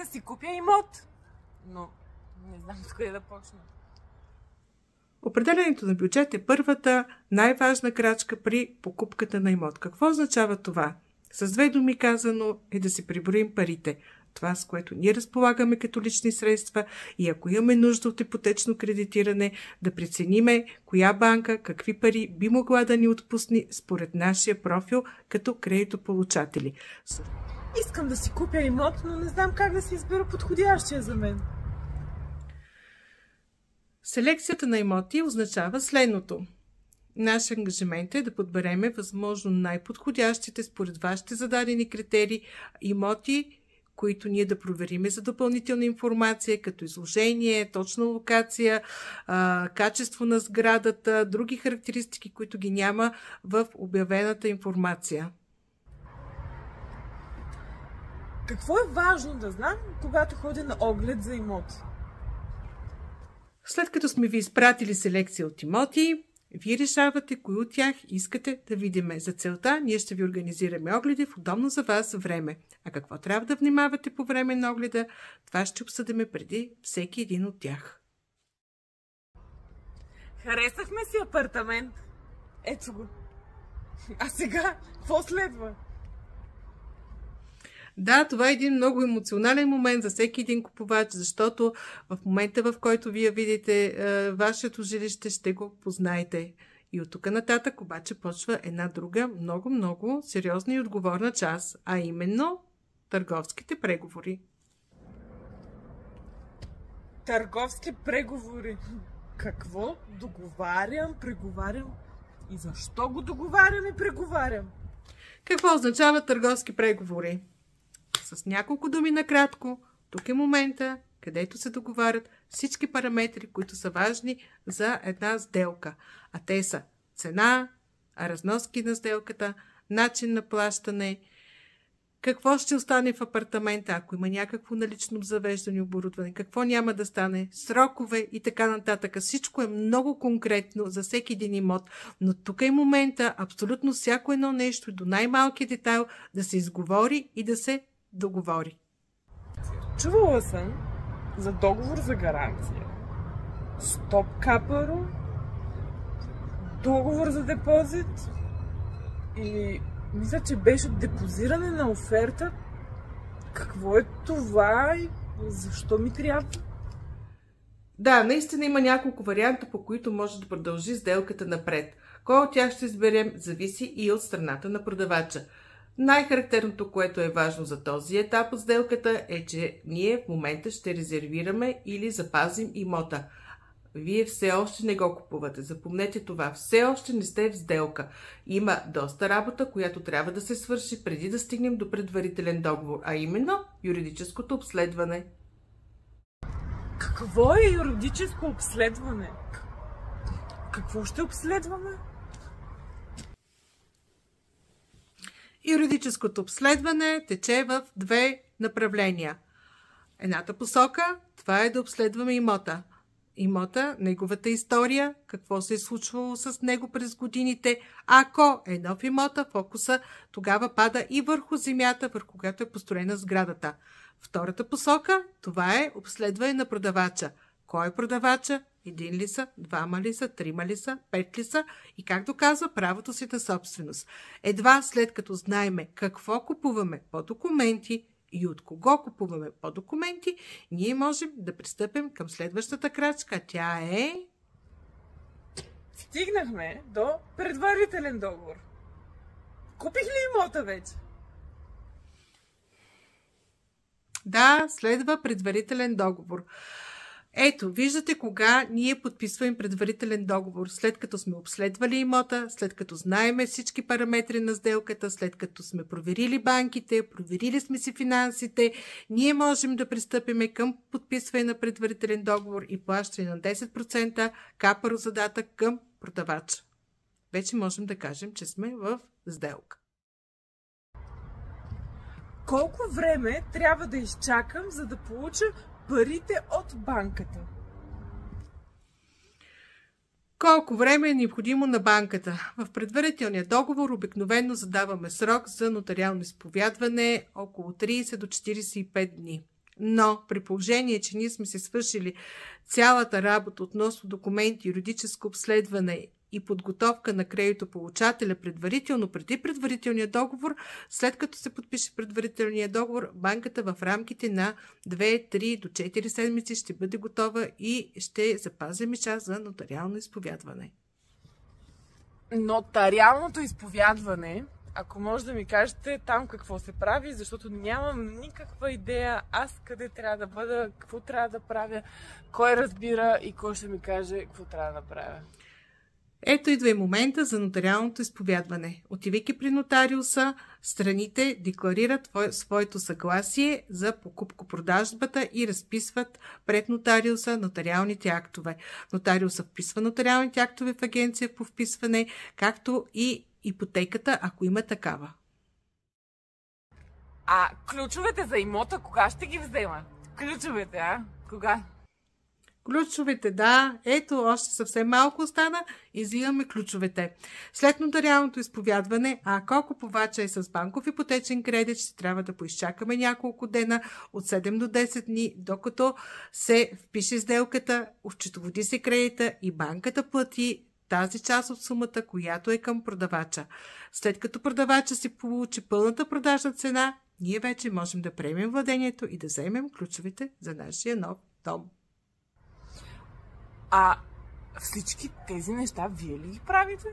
да си купя имот, но не знам откъде да почна. Определянето на бюджет е първата най-важна крачка при покупката на имот. Какво означава това? С две думи казано е да си преброим парите. Това, с което ние разполагаме като лични средства, и ако имаме нужда от ипотечно кредитиране, да прецениме коя банка, какви пари би могла да ни отпусне според нашия профил като кредитополучатели. Искам да си купя имот, но не знам как да си избера подходящия за мен. Селекцията на имоти означава следното. Наш ангажимент е да подбереме възможно най-подходящите според вашите зададени критерии имоти, които ние да провериме за допълнителна информация, като изложение, точна локация, качество на сградата, други характеристики, които ги няма в обявената информация. Какво е важно да знам, когато ходя на оглед за имот? След като сме ви изпратили селекция от имоти, вие решавате кои от тях искате да видиме. За целта ние ще ви организираме огледи в удобно за вас време. А какво трябва да внимавате по време на огледа, това ще обсъдиме преди всеки един от тях. Харесахме си апартамент. Ето го. А сега, какво следва? Да, това е един много емоционален момент за всеки един купувач, защото в момента, в който вие видите вашето жилище, ще го познаете. И от тук нататък обаче почва една друга, много сериозна и отговорна част, а именно търговските преговори. Търговски преговори. Какво? Преговарям. И защо го договарям и преговарям? Какво означава търговски преговори? С няколко думи накратко, тук е момента, където се договарят всички параметри, които са важни за една сделка. А те са цена, разноски на сделката, начин на плащане, какво ще остане в апартамента, ако има някакво налично обзавеждане, оборудване, какво няма да стане, срокове и така нататък. Всичко е много конкретно за всеки един имот, но тук е момента абсолютно всяко едно нещо до най-малкият детайл да се изговори и да се договори. Чувала съм за договор за гаранция, стоп капаро, договор за депозит и мисля, че беше депозиране на оферта. Какво е това и защо ми трябва? Да, наистина има няколко варианта, по които може да продължи сделката напред. Кой от тях ще изберем, зависи и от страната на продавача. Най-характерното, което е важно за този етап от сделката, е, че ние в момента ще резервираме или запазим имота. Вие все още не го купувате. Запомнете това. Все още не сте в сделка. Има доста работа, която трябва да се свърши преди да стигнем до предварителен договор, а именно юридическото обследване. Какво е юридическо обследване? Какво ще обследваме? Юридическото обследване тече в две направления. Едната посока, това е да обследваме имота. Имота, неговата история, какво се е случвало с него през годините. Ако е нов имота, фокуса тогава пада и върху земята, върху която е построена сградата. Втората посока, това е обследване на продавача. Кой е продавача? Един ли са? Двама ли са? Трима ли са? Пет ли са? И как доказва правото си на собственост. Едва след като знаеме какво купуваме по документи и от кого купуваме по документи, ние можем да пристъпим към следващата крачка. Тя е... Стигнахме до предварителен договор. Купих ли имота вече? Да, следва предварителен договор. Ето, виждате кога ние подписваме предварителен договор. След като сме обследвали имота, след като знаеме всички параметри на сделката, след като сме проверили банките, проверили сме си финансите, ние можем да пристъпим към подписване на предварителен договор и плащане на 10% капаро задатък към продавача. Вече можем да кажем, че сме в сделка. Колко време трябва да изчакам, за да получа парите от банката? Колко време е необходимо на банката? В предварителния договор обикновено задаваме срок за нотариално изповядване около 30 до 45 дни. Но при положение, че ние сме се свършили цялата работа относно документи, юридическо обследване и подготовка на кредитополучателя предварително, преди предварителния договор, след като се подпише предварителния договор, банката в рамките на 2, 3 до 4 седмици ще бъде готова и ще запазим и час за нотариално изповядване. Нотариалното изповядване, ако може да ми кажете там какво се прави, защото нямам никаква идея аз къде трябва да бъда, какво трябва да правя, кой разбира и кой ще ми каже какво трябва да направя. Ето идва и момента за нотариалното изповядване. Отивайки при нотариуса, страните декларират своето съгласие за покупко-продажбата и разписват пред нотариуса нотариалните актове. Нотариуса вписва нотариалните актове в агенция по вписване, както и ипотеката, ако има такава. А ключовете за имота кога ще ги взема? Ключовете, Кога? Ключовете, да. Ето, още съвсем малко остана и взимаме ключовете. След нотариалното изповядване, ако купувача е с банков ипотечен кредит, ще трябва да поизчакаме няколко дена, от 7 до 10 дни, докато се впише сделката, отчетоводи се кредита и банката плати тази част от сумата, която е към продавача. След като продавача си получи пълната продажна цена, ние вече можем да приемем владението и да вземем ключовете за нашия нов дом. А всички тези неща вие ли ги правите?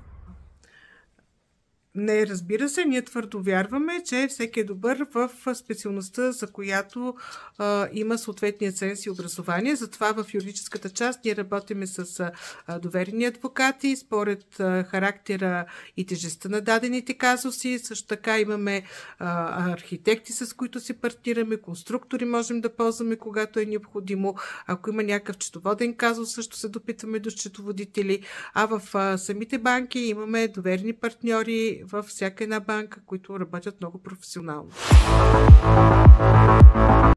Не, разбира се, ние твърдо вярваме, че всеки е добър в специалността, за която има съответния ценз и образование. Затова в юридическата част ние работиме с доверени адвокати, според характера и тежестта на дадените казуси. Също така имаме архитекти, с които си партнираме, конструктори можем да ползваме, когато е необходимо. Ако има някакъв счетоводен казус, също се допитваме до счетоводители. А в самите банки имаме доверени партньори във всяка една банка, които работят много професионално.